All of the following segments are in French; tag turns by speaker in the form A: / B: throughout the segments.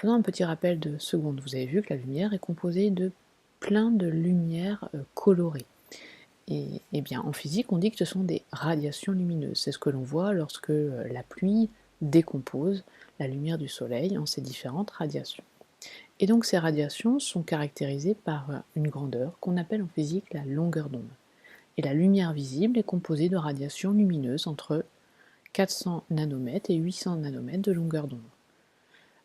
A: Faisons un petit rappel de secondes. Vous avez vu que la lumière est composée de plein de lumières colorées. Et bien, en physique, on dit que ce sont des radiations lumineuses. C'est ce que l'on voit lorsque la pluie décompose la lumière du soleil en ces différentes radiations. Et donc ces radiations sont caractérisées par une grandeur qu'on appelle en physique la longueur d'onde. Et la lumière visible est composée de radiations lumineuses entre 400 nanomètres et 800 nanomètres de longueur d'onde.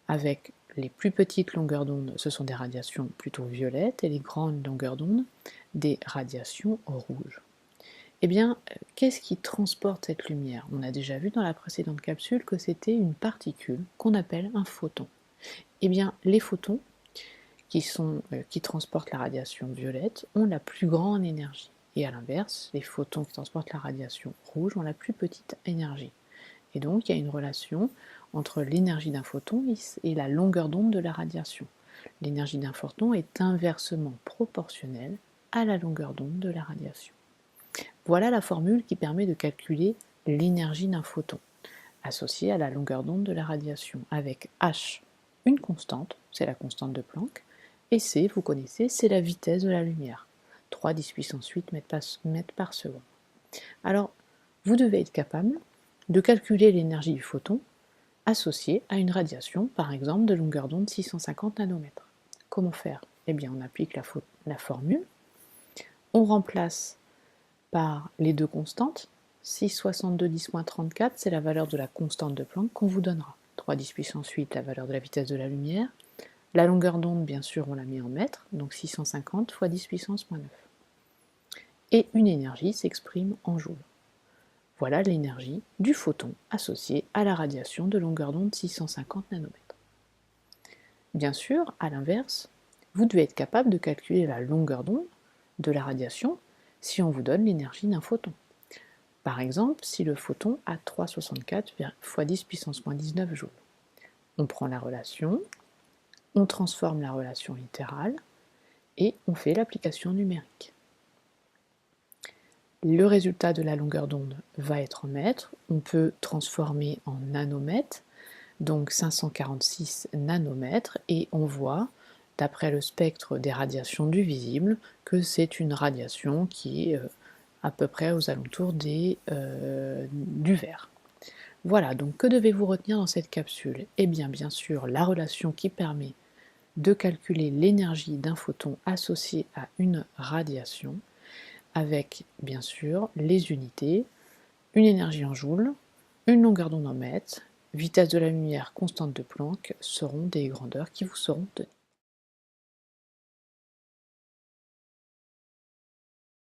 A: Avec les plus petites longueurs d'onde, ce sont des radiations plutôt violettes, et les grandes longueurs d'onde, des radiations rouges. Eh bien, qu'est-ce qui transporte cette lumière? On a déjà vu dans la précédente capsule que c'était une particule qu'on appelle un photon. Eh bien, les photons qui transportent la radiation violette ont la plus grande énergie. Et à l'inverse, les photons qui transportent la radiation rouge ont la plus petite énergie. Et donc, il y a une relation entre l'énergie d'un photon et la longueur d'onde de la radiation. L'énergie d'un photon est inversement proportionnelle à la longueur d'onde de la radiation. Voilà la formule qui permet de calculer l'énergie d'un photon, associée à la longueur d'onde de la radiation, avec H, une constante, c'est la constante de Planck, et C, vous connaissez, c'est la vitesse de la lumière, 3 10 puissance 8 mètres par seconde. Alors, vous devez être capable de calculer l'énergie du photon associée à une radiation, par exemple de longueur d'onde 650 nanomètres. Comment faire? Eh bien, on applique la formule, on remplace par les deux constantes. 6,62 10-34, c'est la valeur de la constante de Planck qu'on vous donnera. 3 10 puissance 8, la valeur de la vitesse de la lumière. La longueur d'onde, bien sûr, on l'a mis en mètres, donc 650 fois 10 puissance moins 9. Et une énergie s'exprime en joules. Voilà l'énergie du photon associé à la radiation de longueur d'onde 650 nanomètres. Bien sûr, à l'inverse, vous devez être capable de calculer la longueur d'onde de la radiation si on vous donne l'énergie d'un photon. Par exemple, si le photon a 3,64 fois 10 puissance moins 19 joules. On prend la relation, on transforme la relation littérale et on fait l'application numérique. Le résultat de la longueur d'onde va être en mètres, on peut transformer en nanomètres, donc 546 nanomètres, et on voit, d'après le spectre des radiations du visible, que c'est une radiation qui est à peu près aux alentours du vert. Voilà, donc que devez-vous retenir dans cette capsule? Eh bien, bien sûr, la relation qui permet de calculer l'énergie d'un photon associé à une radiation, avec, bien sûr, les unités, une énergie en joules, une longueur d'onde en mètres, vitesse de la lumière, constante de Planck, seront des grandeurs qui vous seront données.